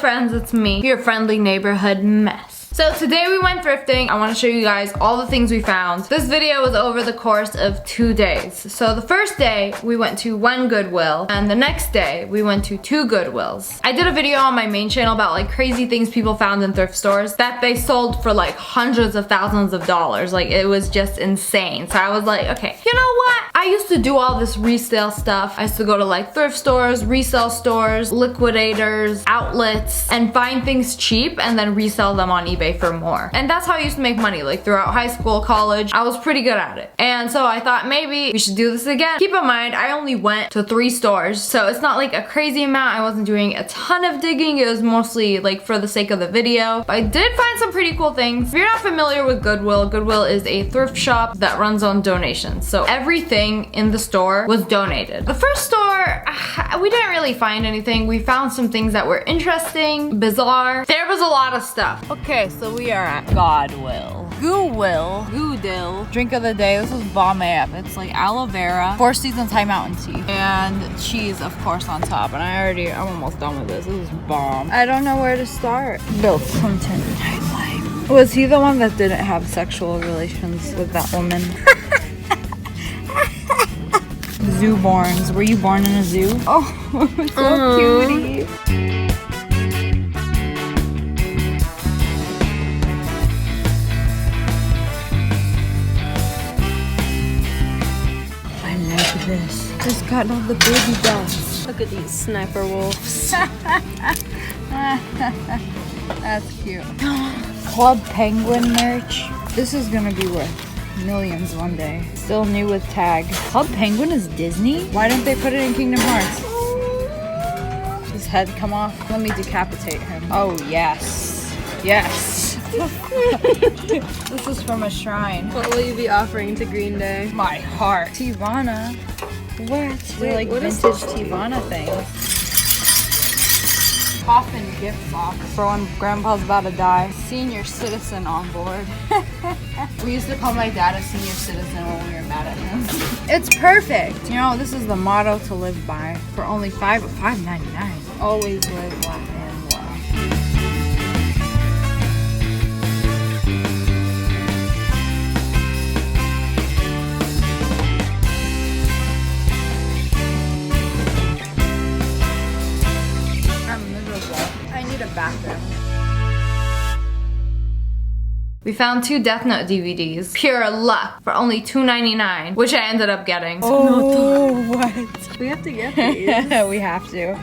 friends, it's me, your friendly neighborhood mess. So today we went thrifting. I want to show you guys all the things we found. This video was over the course of 2 days. So the first day we went to 1 Goodwill and the next day we went to 2 Goodwills. I did a video on my main channel about like crazy things people found in thrift stores that they sold for like hundreds of thousands of dollars. Like it was just insane. So I was like, okay, you know what? I used to do all this resale stuff. I used to go to like thrift stores, resale stores, liquidators, outlets, and find things cheap and then resell them on eBay for more. And that's how I used to make money, like throughout high school, college. I was pretty good at it. And so I thought maybe we should do this again. Keep in mind, I only went to 3 stores, so it's not like a crazy amount. I wasn't doing a ton of digging. It was mostly like for the sake of the video. But I did find some pretty cool things. If you're not familiar with Goodwill, Goodwill is a thrift shop that runs on donations. So everything in the store was donated. The first store, we didn't really find anything. We found some things that were interesting, bizarre. There was a lot of stuff. Okay, so we are at Goodwill. Drink of the day. This is bomb AF. It's like aloe vera, 4 Seasons High Mountain tea, and cheese, of course, on top. And I'm almost done with this. This is bomb. I don't know where to start. Bill Clinton nightlife. Was he the one that didn't have sexual relations with that woman? Zoo-borns. Were you born in a zoo? Oh, so cutie. This. Just got all the baby dogs. Look at these sniper wolves. That's cute. Club Penguin merch. This is gonna be worth millions one day. Still new with tag. Club Penguin is Disney? Why didn't they put it in Kingdom Hearts? His head come off. Let me decapitate him. Oh yes. Yes. This is from a shrine. What will you be offering to Green Day? My heart. Tivana. What? They're like what vintage Tivana things. Coffin gift box for when grandpa's about to die. Senior citizen on board. We used to call my dad a senior citizen when we were mad at him. It's perfect. You know, this is the motto to live by. For only $5.99. Always live black and low. Bathroom. We found 2 Death Note DVDs. Pure luck for only $2.99, which I ended up getting. Oh, what? We have to get these. We have to.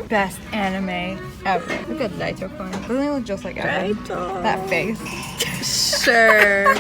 Best anime ever. Look at Daito Kun. Doesn't he look just like Evan? Daito. That face. Sure.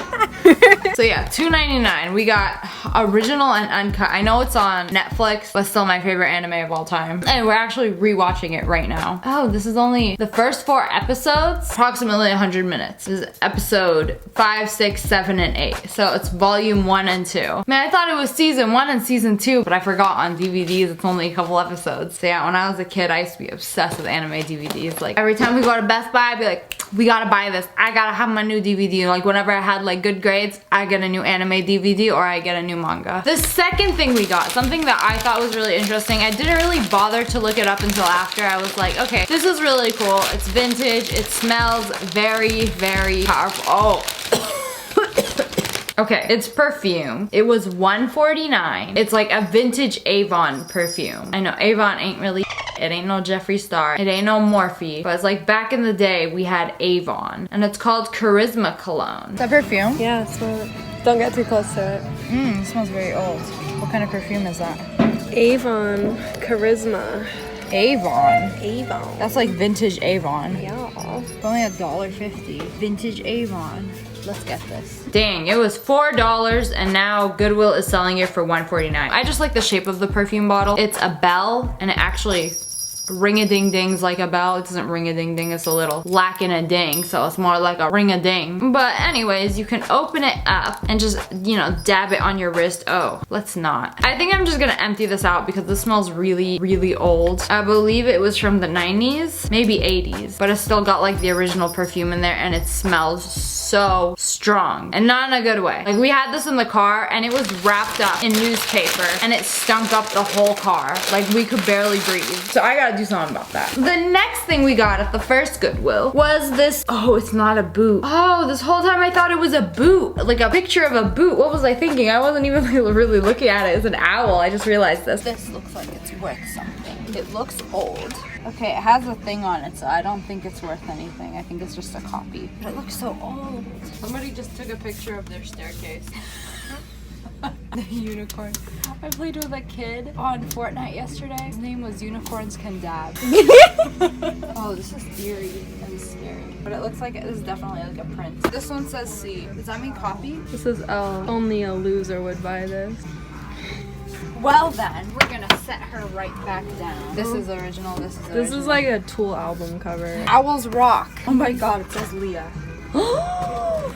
So yeah, $2.99. We got original and uncut. I know it's on Netflix, but still my favorite anime of all time. And we're actually rewatching it right now. Oh, this is only the first 4 episodes, approximately 100 minutes. This is episode 5, 6, 7, and 8. So it's volume 1 and 2. Man, I thought it was season 1 and season 2, but I forgot on DVDs it's only a couple episodes. So yeah, when I was a kid, I used to be obsessed with anime DVDs. Like every time we go to Best Buy, I'd be like, we gotta buy this. I gotta have my new DVD. Like whenever I had like good grades, I get a new anime DVD or I get a new manga. The second thing we got, something that I thought was really interesting. I didn't really bother to look it up until after. I was like, okay, this is really cool. It's vintage. It smells very, very powerful. Oh. Okay, it's perfume. It was $1.49. It's like a vintage Avon perfume. I know Avon ain't really it ain't no Jeffree Star. It ain't no Morphe. But it's like back in the day we had Avon. And it's called Charisma Cologne. Is that perfume? Yeah, smell it. Don't get too close to it. It smells very old. What kind of perfume is that? Avon Charisma. Avon? That's like vintage Avon. Yeah. It's only $1.50. Vintage Avon. Let's get this. Dang, it was $4 and now Goodwill is selling it for $1.49. I just like the shape of the perfume bottle. It's a bell and it actually ring-a-ding-dings like a bell. It doesn't ring-a-ding-ding, it's a little lack-in-a-ding, so it's more like a ring-a-ding. But anyways, you can open it up and just, you know, dab it on your wrist. Oh, let's not. I think I'm just gonna empty this out because this smells really, really old. I believe it was from the 90s, maybe 80s, but it's still got like the original perfume in there and it smells so strong, and not in a good way. Like, we had this in the car and it was wrapped up in newspaper and it stunk up the whole car. Like, we could barely breathe. So I gotta do something about that. The next thing we got at the first Goodwill was this, oh, it's not a boot. Oh, this whole time I thought it was a boot, like a picture of a boot. What was I thinking? I wasn't even really looking at it. It's an owl. I just realized this. This looks like it's worth something. It looks old. Okay, it has a thing on it, so I don't think it's worth anything. I think it's just a copy. But it looks so old. Somebody just took a picture of their staircase. The unicorn. I played with a kid on Fortnite yesterday. His name was Unicorns Can Dab. Oh, this is eerie and scary. But it looks like it is definitely like a print. This one says C. Does that mean copy? This is L. Only a loser would buy this. Well then, we're gonna set her right back down. This is original, this is original. This is like a Tool album cover. Owls rock. Oh my god, it says Lia. Oh,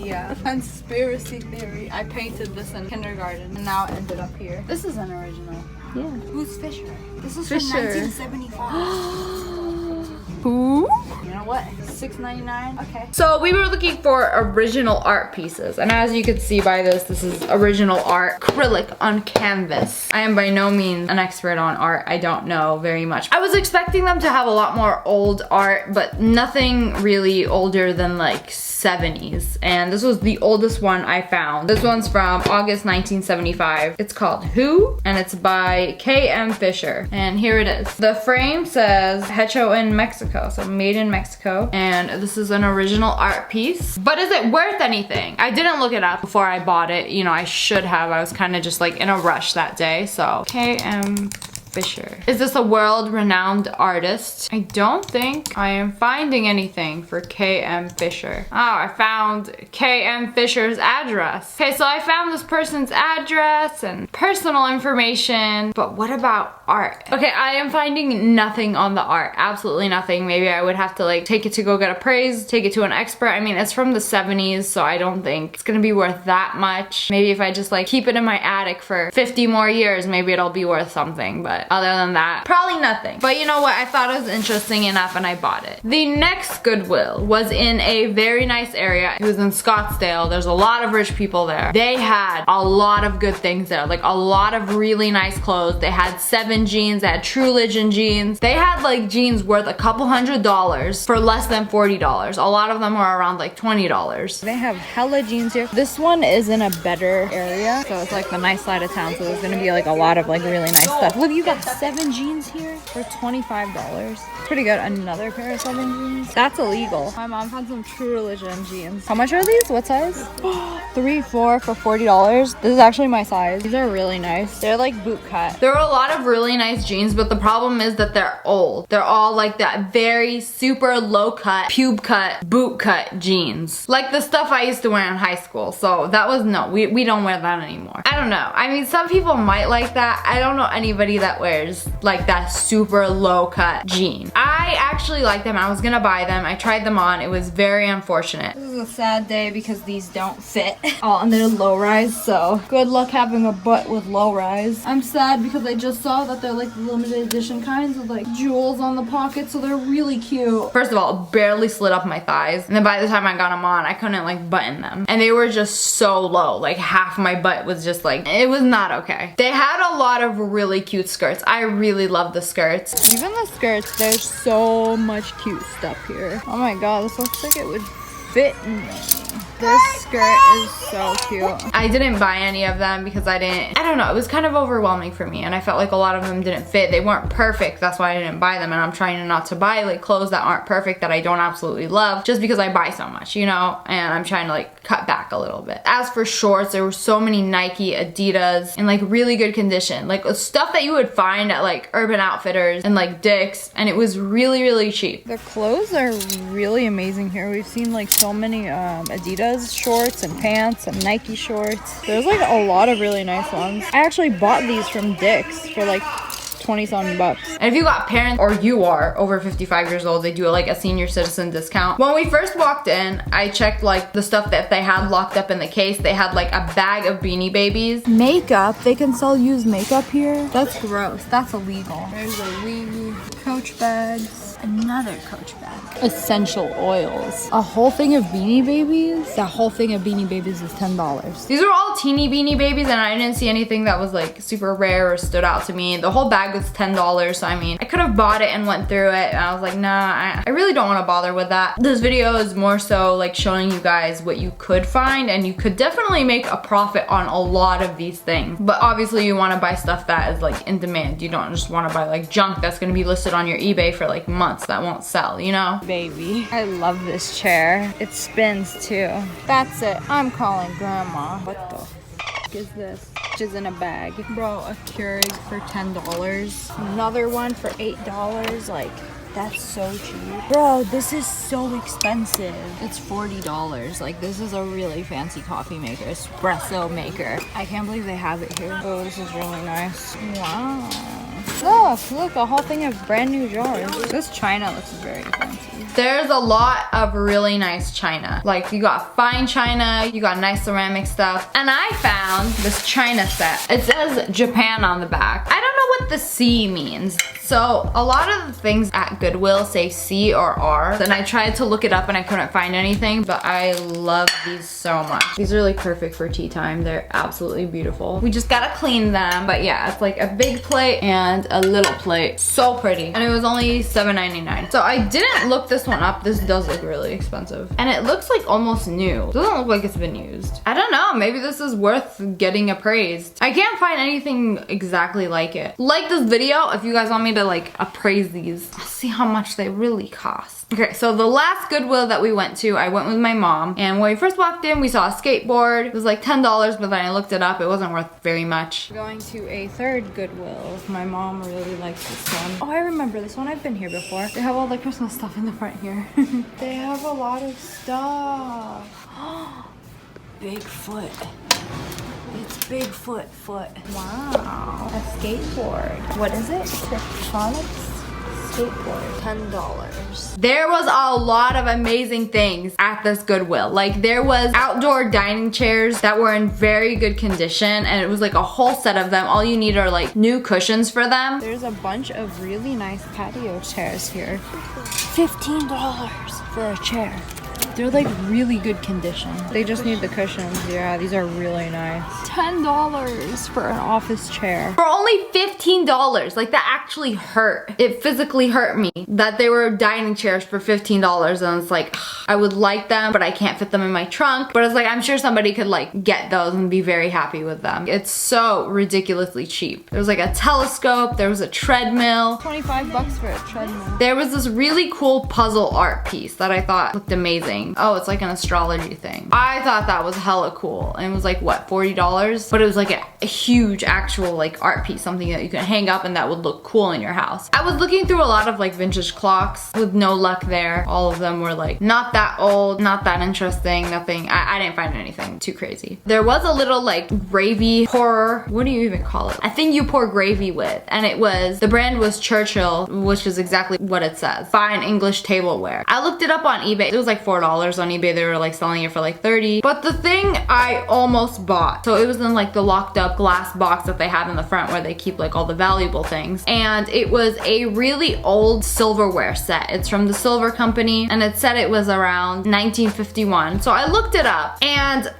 yeah. Conspiracy theory. I painted this in kindergarten and now it ended up here. This is an original. Yeah. Who's Fisher? This is Fisher. from 1975. Who? You know what? $6.99. Okay. So we were looking for original art pieces, and as you can see by this is original art, acrylic on canvas. I am by no means an expert on art. I don't know very much. I was expecting them to have a lot more old art, but nothing really older than like 70s. And this was the oldest one I found. This one's from August 1975. It's called Who? And it's by K.M. Fisher. And here it is. The frame says Hecho in Mexico, so made in Mexico. And this is an original art piece. But is it worth anything? I didn't look it up before I bought it. You know, I should have. I was kind of just like in a rush that day. So K.M. Fisher. Is this a world-renowned artist? I don't think I am finding anything for K.M. Fisher. Oh, I found K.M. Fisher's address. Okay, so I found this person's address and personal information, but what about art? Okay, I am finding nothing on the art. Absolutely nothing. Maybe I would have to like take it to go get appraised, take it to an expert. I mean, it's from the 70s, so I don't think it's gonna be worth that much. Maybe if I just like keep it in my attic for 50 more years, maybe it'll be worth something, but other than that, probably nothing. But you know what? I thought it was interesting enough and I bought it. The next Goodwill was in a very nice area. It was in Scottsdale. There's a lot of rich people there. They had a lot of good things there, like a lot of really nice clothes. They had 7 jeans, they had True Religion jeans. They had like jeans worth a couple $100s for less than $40. A lot of them were around like $20. They have hella jeans here. This one is in a better area, so it's like the nice side of town, so there's gonna be like a lot of like really nice stuff. Look, you got 7 jeans here for $25. Pretty good. Another pair of 7 jeans. That's illegal. My mom had some True Religion jeans. How much are these? What size? 3, 4 for $40. This is actually my size. These are really nice. They're like boot cut. There are a lot of really nice jeans, but the problem is that they're old. They're all like that very super low cut, pube cut, boot cut jeans. Like the stuff I used to wear in high school. So that was no, we don't wear that anymore. I don't know. I mean, some people might like that. I don't know anybody that wears like that super low cut jean. I actually like them. I was gonna buy them. I tried them on. It was very unfortunate. This is a sad day because these don't fit. Oh, and they're low rise, so good luck having a butt with low rise. I'm sad because I just saw that they're like limited edition kinds with like jewels on the pocket, so they're really cute. First of all, barely slid up my thighs, and then by the time I got them on, I couldn't like button them. And they were just so low. Like half my butt was just like, it was not okay. They had a lot of really cute skirts. I really love the skirts. Even the skirts, there's so much cute stuff here. Oh my god, this looks like it would fit me. This skirt is so cute. I didn't buy any of them because I don't know, it was kind of overwhelming for me and I felt like a lot of them didn't fit. They weren't perfect, that's why I didn't buy them, and I'm trying not to buy like clothes that aren't perfect that I don't absolutely love just because I buy so much, you know, and I'm trying to like cut back a little bit. As for shorts, there were so many Nike, Adidas in like really good condition, like stuff that you would find at like Urban Outfitters and like Dick's, and it was really, really cheap. The clothes are really amazing here. We've seen like so many Adidas shorts and pants and Nike shorts. There's like a lot of really nice ones. I actually bought these from Dick's for like 20-something bucks. And if you got parents or you are over 55 years old, they do like a senior citizen discount. When we first walked in, I checked like the stuff that they had locked up in the case. They had like a bag of Beanie Babies. Makeup, they can sell used makeup here. That's gross, that's illegal. There's a wee Coach bags. Another Coach bag. essential oils. A whole thing of Beanie Babies? That whole thing of Beanie Babies is $10. These are all teeny Beanie Babies, and I didn't see anything that was like super rare or stood out to me. The whole bag was $10, so I mean, I could have bought it and went through it, and I was like, nah, I really don't want to bother with that. This video is more so like showing you guys what you could find, and you could definitely make a profit on a lot of these things. But obviously you want to buy stuff that is like in demand. You don't just want to buy like junk that's going to be listed on your eBay for like months that won't sell, you know? Baby, I love this chair. It spins too. That's it. I'm calling grandma. What the f is this? Which is in a bag. Bro, a Keurig for $10. Another one for $8. Like, that's so cheap. Bro, this is so expensive. It's $40. Like, this is a really fancy coffee maker, espresso maker. I can't believe they have it here. Oh, this is really nice. Wow. Look, a whole thing of brand new jars. This china looks very fancy. There's a lot of really nice china. Like, you got fine china, you got nice ceramic stuff. And I found this china set. It says Japan on the back. I don't know what the C means. So a lot of the things at Goodwill say C or R. Then I tried to look it up and I couldn't find anything, but I love these so much. These are like perfect for tea time. They're absolutely beautiful. We just gotta clean them. But yeah, it's like a big plate and a little plate. So pretty. And it was only $7.99. So I didn't look this one up. This does look really expensive. And it looks like almost new. It doesn't look like it's been used. I don't know. Maybe this is worth getting appraised. I can't find anything exactly like it. Like this video if you guys want me to like appraise these. I'll see how much they really cost. Okay, so the last Goodwill that we went to, I went with my mom, and when we first walked in, we saw a skateboard. It was like $10, but then I looked it up. It wasn't worth very much. Going to a third Goodwill. My mom really likes this one. Oh, I remember this one. I've been here before. They have all the Christmas stuff in the front here. They have a lot of stuff. Bigfoot. It's Bigfoot foot. Wow. A skateboard. What is it? Tektronix skateboard. $10. There was a lot of amazing things at this Goodwill. Like, there was outdoor dining chairs that were in very good condition, and it was like a whole set of them. All you need are like new cushions for them. There's a bunch of really nice patio chairs here. $15 for a chair. They're like really good condition. They just need the cushions. Yeah, these are really nice. $10 for an office chair. For only $15. Like, that actually hurt. It physically hurt me that they were dining chairs for $15, and it's like, I would like them, but I can't fit them in my trunk. But it's like, I'm sure somebody could like get those and be very happy with them. It's so ridiculously cheap. There was like a telescope, there was a treadmill. $25 for a treadmill. There was this really cool puzzle art piece that I thought looked amazing. Oh, it's like an astrology thing. I thought that was hella cool. And it was like, what, $40? But it was like a huge actual like art piece, something that you can hang up and that would look cool in your house. I was looking through a lot of like vintage clocks with no luck there. All of them were like not that old, not that interesting, nothing. I didn't find anything too crazy. There was a little like gravy pour, what do you even call it? I think you pour gravy with, and it was, the brand was Churchill, which is exactly what it says. Fine English tableware. I looked it up on eBay. It was like $4 on eBay. They were like selling it for like $30. But the thing I almost bought, so it was in like the locked up glass box that they have in the front where they keep like all the valuable things. And it was a really old silverware set. It's from the Silver Company, and it said it was around 1951. So I looked it up, and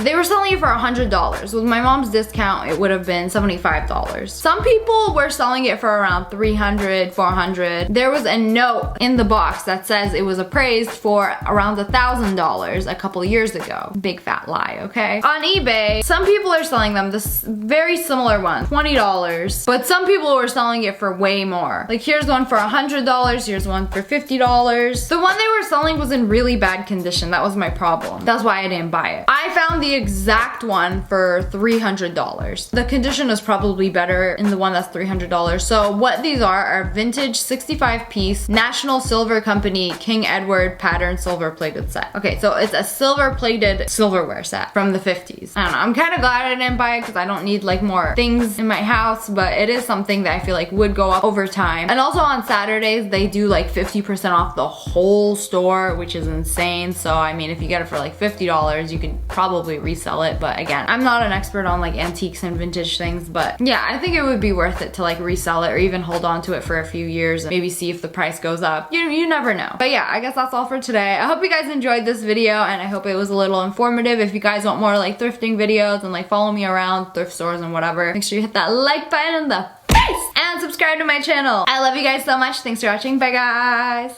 they were selling it for $100. With my mom's discount, it would have been $75. Some people were selling it for around $300, $400. There was a note in the box that says it was appraised for around $1,000 a couple years ago. Big fat lie, okay? On eBay, some people are selling them, this very similar one, $20, but some people were selling it for way more. Like, here's one for $100, here's one for $50. The one they were selling was in really bad condition. That was my problem. That's why I didn't buy it. I found the exact one for $300. The condition is probably better in the one that's $300. So what these are vintage 65-piece National Silver Company King Edward pattern silver plated set. Okay, so it's a silver plated silverware set from the 50s. I don't know, I'm kind of glad I didn't buy it because I don't need like more things in my house, but it is something that I feel like would go up over time. And also on Saturdays, they do like 50% off the whole store, which is insane. So I mean, if you get it for like $50, you can probably probably resell it. But again, I'm not an expert on like antiques and vintage things, but yeah, I think it would be worth it to like resell it or even hold on to it for a few years and maybe see if the price goes up. You never know. But yeah, I guess that's all for today. I hope you guys enjoyed this video and I hope it was a little informative. If you guys want more like thrifting videos and like follow me around thrift stores and whatever, make sure you hit that like button in the face and subscribe to my channel. I love you guys so much. Thanks for watching. Bye guys.